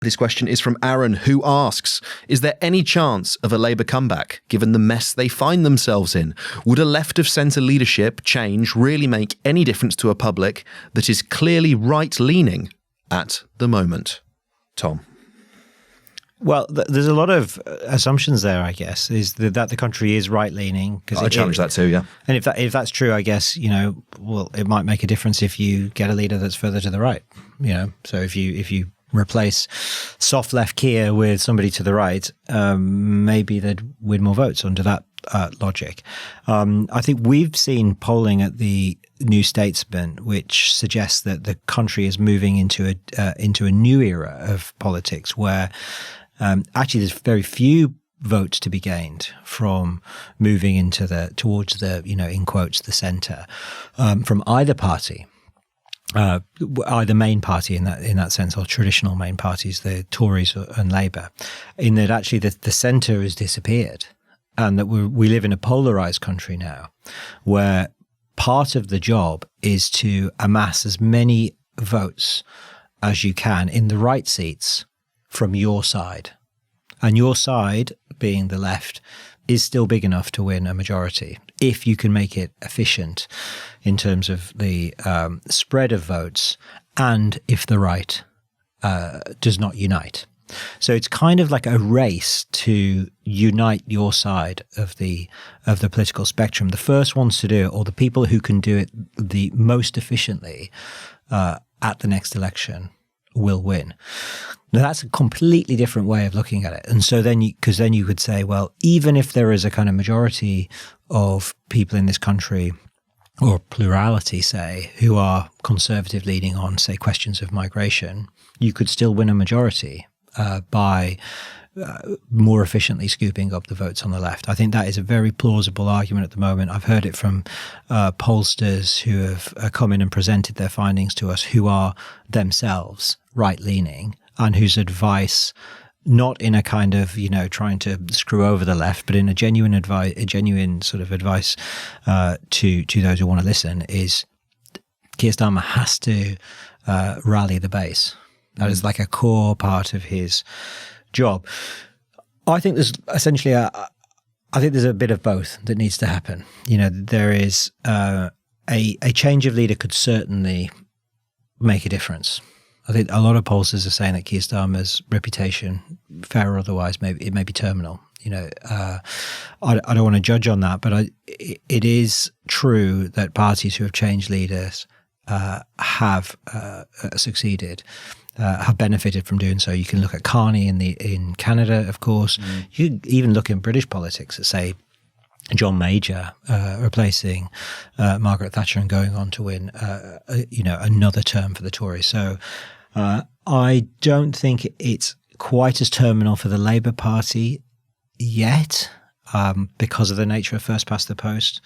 This question is from Aaron, who asks, is there any chance of a Labour comeback, given the mess they find themselves in? Would a left-of-centre leadership change really make any difference to a public that is clearly right-leaning at the moment? Tom? Well, there's a lot of assumptions there, I guess, is that the country is right-leaning. I challenge that too, yeah. And if that's true, I guess, well, it might make a difference if you get a leader that's further to the right, So if you replace soft left Keir with somebody to the right, maybe they'd win more votes under that logic. I think we've seen polling at the New Statesman, which suggests that the country is moving into a new era of politics where actually there's very few votes to be gained from moving towards the, in quotes, the centre, from either party. Either main party in that sense, or traditional main parties, the Tories and Labour, in that actually the centre has disappeared, and that we live in a polarised country now, where part of the job is to amass as many votes as you can in the right seats from your side, and your side, being the left, is still big enough to win a majority if you can make it efficient in terms of the spread of votes, and if the right does not unite. So it's kind of like a race to unite your side of the political spectrum. The first ones to do it, or the people who can do it the most efficiently at the next election, will win. Now, that's a completely different way of looking at it. And so then you could say, well, even if there is a kind of majority of people in this country, or plurality, say, who are conservative leaning on, say, questions of migration, you could still win a majority by more efficiently scooping up the votes on the left. I think that is a very plausible argument at the moment. I've heard it from pollsters who have come in and presented their findings to us, who are themselves right-leaning, and whose advice, not in a kind of, trying to screw over the left, but in a genuine sort of advice to those who want to listen, is Keir Starmer has to rally the base. That is like a core part of his job. I think there's essentially there's a bit of both that needs to happen. There is a change of leader could certainly make a difference. I think a lot of pollsters are saying that Keir Starmer's reputation, fair or otherwise, it may be terminal. I don't want to judge on that, but it is true that parties who have changed leaders have succeeded, have benefited from doing so. You can look at Carney in Canada, of course. You can even look in British politics at, say, John Major replacing Margaret Thatcher and going on to win, another term for the Tories. So I don't think it's quite as terminal for the Labour Party yet, because of the nature of first past the post.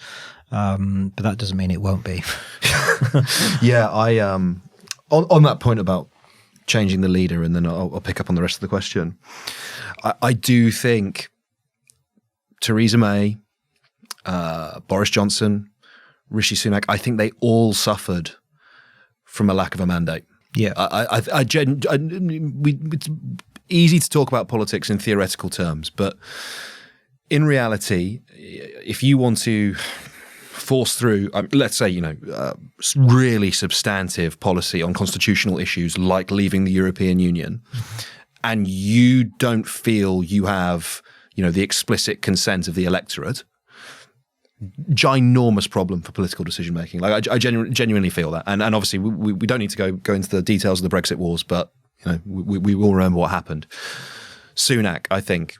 But that doesn't mean it won't be. Yeah, I on that point about changing the leader, and then I'll pick up on the rest of the question. I do think Theresa May, Boris Johnson, Rishi Sunak, I think they all suffered from a lack of a mandate. Yeah, it's easy to talk about politics in theoretical terms, but in reality, if you want to force through, let's say, really substantive policy on constitutional issues like leaving the European Union, and you don't feel you have, the explicit consent of the electorate, ginormous problem for political decision making. Like I genuinely feel that, and obviously we don't need to go into the details of the Brexit wars, but we will remember what happened. Sunak, I think,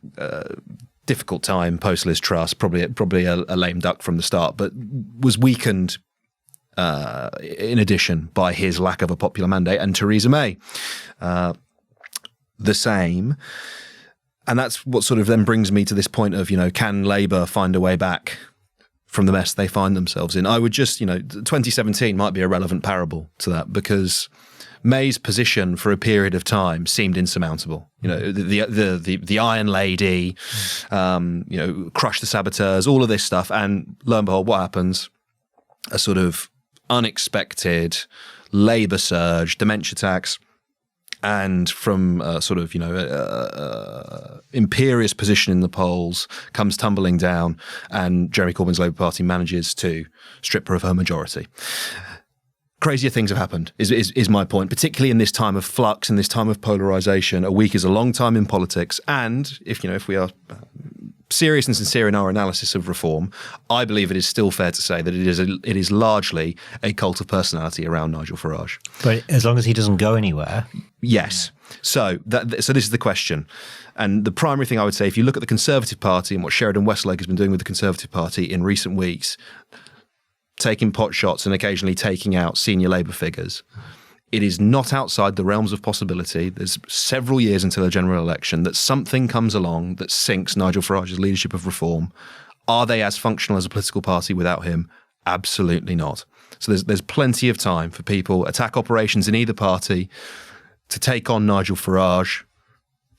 difficult time post Liz Truss, probably a lame duck from the start, but was weakened in addition by his lack of a popular mandate, and Theresa May the same. And that's what sort of then brings me to this point of, can Labour find a way back from the mess they find themselves in? I would just, 2017 might be a relevant parable to that, because May's position for a period of time seemed insurmountable. The Iron Lady, crush the saboteurs, all of this stuff. And lo and behold, what happens? A sort of unexpected Labour surge, dementia tax, and from a sort of, imperious position in the polls comes tumbling down, and Jeremy Corbyn's Labour Party manages to strip her of her majority. Crazier things have happened, is my point, particularly in this time of flux, in this time of polarisation. A week is a long time in politics, and if we are serious and sincere in our analysis of reform, I believe it is still fair to say that it is largely a cult of personality around Nigel Farage. But as long as he doesn't go anywhere. Yes. So this is the question. And the primary thing I would say, if you look at the Conservative Party and what Sheridan Westlake has been doing with the Conservative Party in recent weeks, taking pot shots and occasionally taking out senior Labour figures, it is not outside the realms of possibility. There's several years until a general election that something comes along that sinks Nigel Farage's leadership of reform. Are they as functional as a political party without him? Absolutely not. So there's plenty of time for people, attack operations in either party, to take on Nigel Farage,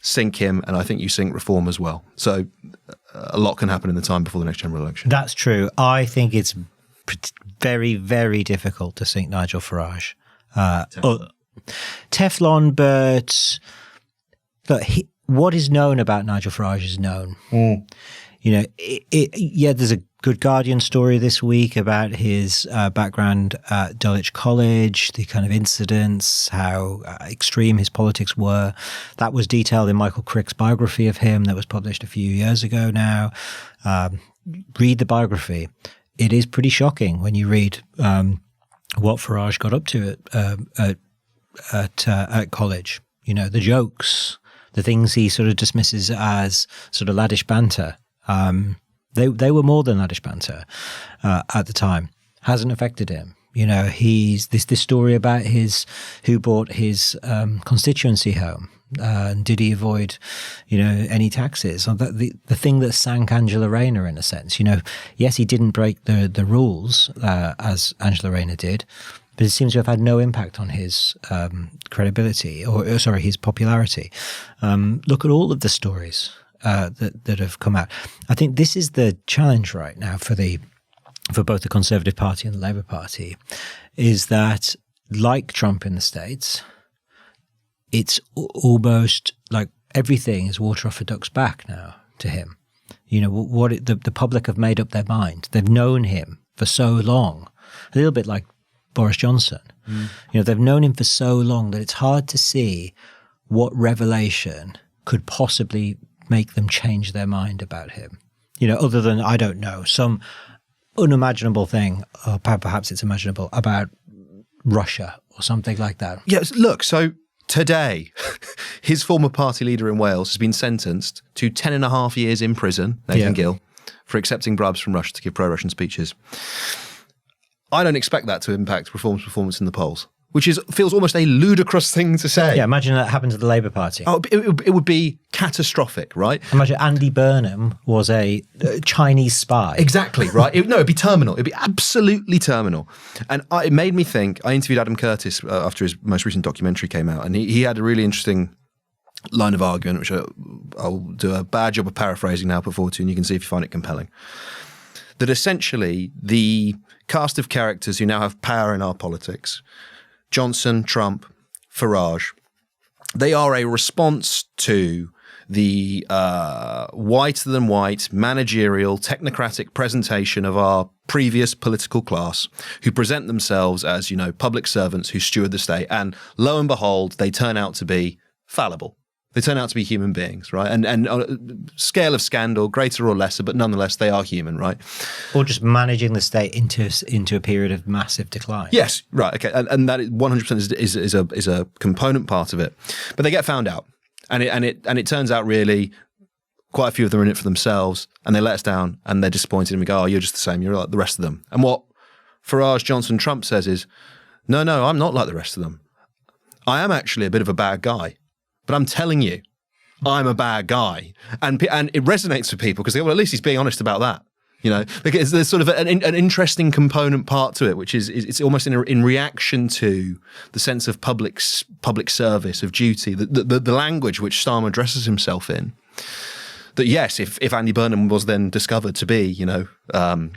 sink him, and I think you sink reform as well. So a lot can happen in the time before the next general election. That's true. I think it's very, very difficult to sink Nigel Farage. Teflon, but look, what is known about Nigel Farage is known. There's a good Guardian story this week about his background at Dulwich College, the kind of incidents, how extreme his politics were. That was detailed in Michael Crick's biography of him that was published a few years ago now. Read the biography. It is pretty shocking when you read what Farage got up to at college. The jokes, the things he sort of dismisses as sort of laddish banter. They were more than laddish banter at the time. Hasn't affected him. He's this story about who bought his constituency home. And did he avoid, any taxes? The thing that sank Angela Rayner in a sense. Yes, he didn't break the rules as Angela Rayner did, but it seems to have had no impact on his credibility his popularity. Look at all of the stories that have come out. I think this is the challenge right now for both the Conservative Party and the Labour Party, is that, like Trump in the States, it's almost like everything is water off a duck's back now to him. The public have made up their mind. They've known him for so long, a little bit like Boris Johnson. They've known him for so long that it's hard to see what revelation could possibly make them change their mind about him. Other than, I don't know, some unimaginable thing, or perhaps it's imaginable, about Russia or something like that. Yes, look, so today, his former party leader in Wales has been sentenced to 10.5 years in prison, Nathan Gill, for accepting bribes from Russia to give pro-Russian speeches. I don't expect that to impact Reform's performance in the polls, which feels almost a ludicrous thing to say. Yeah, imagine that happened to the Labour Party. Oh, it would be catastrophic, right? Imagine Andy Burnham was a Chinese spy. Exactly, right? It'd be terminal. It'd be absolutely terminal. And it made me think. I interviewed Adam Curtis after his most recent documentary came out, and he had a really interesting line of argument, which I'll do a bad job of paraphrasing now, put forward to you, and you can see if you find it compelling. That essentially the cast of characters who now have power in our politics, Johnson, Trump, Farage, they are a response to the whiter-than-white, managerial, technocratic presentation of our previous political class, who present themselves as, public servants who steward the state. And lo and behold, they turn out to be fallible. They turn out to be human beings, right? And on a scale of scandal, greater or lesser, but nonetheless, they are human, right? Or just managing the state into a period of massive decline. Yes, right, okay, and that 100% is a component part of it. But they get found out, and it turns out really quite a few of them are in it for themselves, and they let us down, and they're disappointed, and we go, "Oh, you're just the same. You're like the rest of them." And what Farage, Johnson, Trump says is, "No, I'm not like the rest of them. I am actually a bit of a bad guy." But I'm telling you, I'm a bad guy. And it resonates with people because they go, well, at least he's being honest about that. Because there's sort of an interesting component part to it, which is it's almost in reaction to the sense of public service, of duty, the language which Starmer dresses himself in. That yes, if Andy Burnham was then discovered to be, a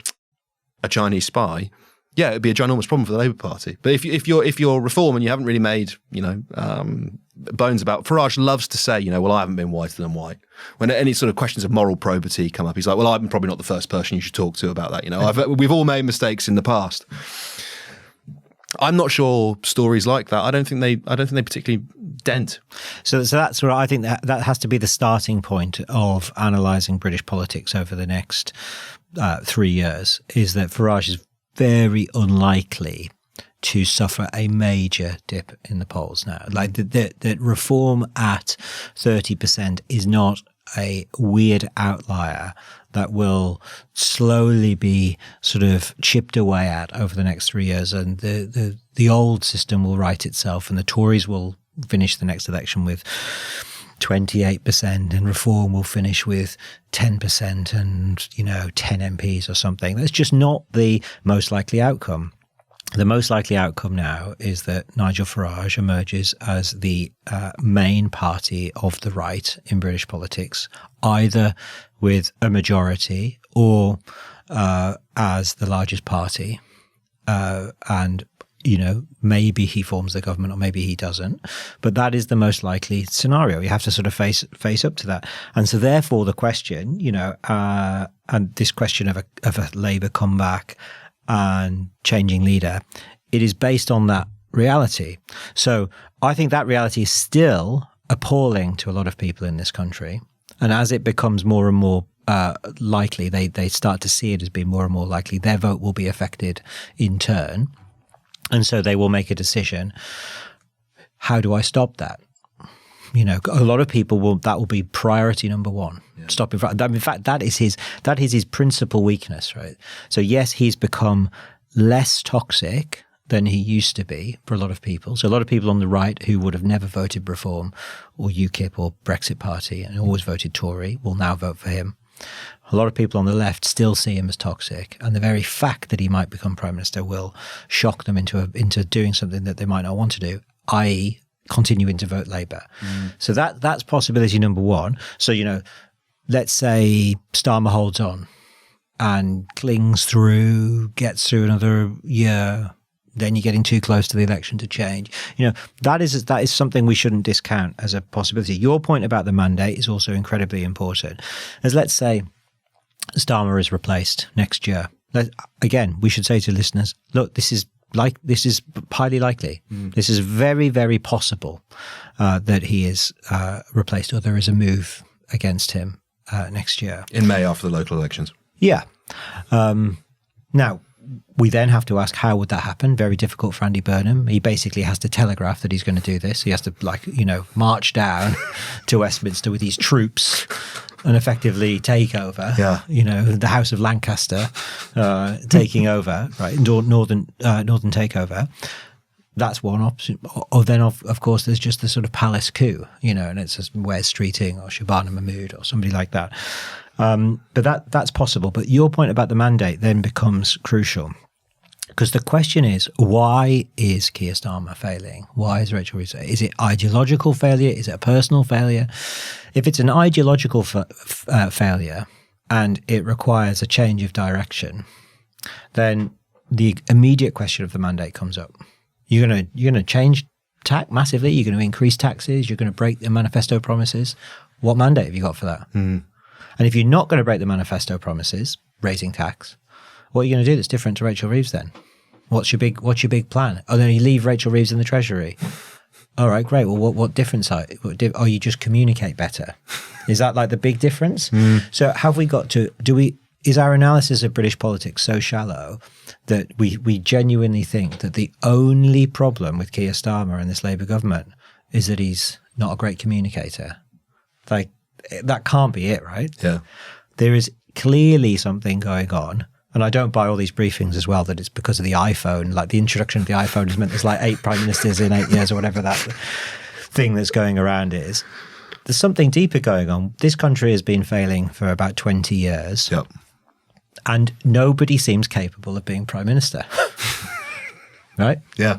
Chinese spy, yeah, it'd be a ginormous problem for the Labour Party. But if you're Reform and you haven't really made, bones about. Farage loves to say, well, I haven't been whiter than white. When any sort of questions of moral probity come up, he's like, well, I'm probably not the first person you should talk to about that. We've all made mistakes in the past. I'm not sure stories like that. I don't think they particularly dent. So that's where I think that has to be the starting point of analysing British politics over the next 3 years, is that Farage is very unlikely to suffer a major dip in the polls now. Like that reform at 30% is not a weird outlier that will slowly be sort of chipped away at over the next 3 years, and the old system will right itself, and the Tories will finish the next election with 28%, and Reform will finish with 10% and 10 MPs or something. That's just not the most likely outcome. The most likely outcome now is that Nigel Farage emerges as the main party of the right in British politics, either with a majority or as the largest party. And, maybe he forms the government or maybe he doesn't. But that is the most likely scenario. You have to sort of face up to that. And so therefore the question, and this question of a Labour comeback and changing leader, it is based on that reality. So I think that reality is still appalling to a lot of people in this country. And as it becomes more and more likely, they start to see it as being more and more likely, their vote will be affected in turn. And so they will make a decision. How do I stop that? A lot of people that will be priority number one. Yeah. Stopping. In fact, that is his principal weakness, right? So yes, he's become less toxic than he used to be for a lot of people. So a lot of people on the right who would have never voted Reform or UKIP or Brexit Party and always voted Tory will now vote for him. A lot of people on the left still see him as toxic, and the very fact that he might become Prime Minister will shock them into doing something that they might not want to do, i.e. continuing to vote Labour. So that's possibility number one. So, let's say Starmer holds on and clings through, gets through another year, then you're getting too close to the election to change. That is something we shouldn't discount as a possibility. Your point about the mandate is also incredibly important. As let's say Starmer is replaced next year. Again, we should say to listeners, look, this is highly likely. This is very, very possible that he is replaced, or there is a move against him next year. In May, after the local elections. Yeah. Now, we then have to ask, how would that happen? Very difficult for Andy Burnham. He basically has to telegraph that he's going to do this. He has to, march down to Westminster with his troops and effectively take over. Yeah. The House of Lancaster taking over, right? Northern takeover. That's one option. Or then, of course, there's just the sort of palace coup, and it's just Wes Streeting or Shabana Mahmood or somebody like that. But that's possible. But your point about the mandate then becomes crucial, because the question is, why is Keir Starmer failing? Why is Rachel Reeves failing? Is it ideological failure? Is it a personal failure? If it's an ideological failure and it requires a change of direction, then the immediate question of the mandate comes up. You're going to change tax massively. You're going to increase taxes. You're going to break the manifesto promises. What mandate have you got for that? And if you're not going to break the manifesto promises, raising tax, what are you going to do that's different to Rachel Reeves then? What's your big plan? Oh, then you leave Rachel Reeves in the Treasury. All right, great. Well, what difference you just communicate better? Is that like the big difference? So have we got to, is our analysis of British politics so shallow that we genuinely think that the only problem with Keir Starmer and this Labour government is that he's not a great communicator? Like, that can't be it, right? Yeah. There is clearly something going on. And I don't buy all these briefings as well that it's because of the iPhone. Like the introduction of the iPhone has meant there's like 8 prime ministers in 8 years or whatever that thing that's going around is. There's something deeper going on. This country has been failing for about 20 years. Yep. And nobody seems capable of being prime minister. Right? Yeah.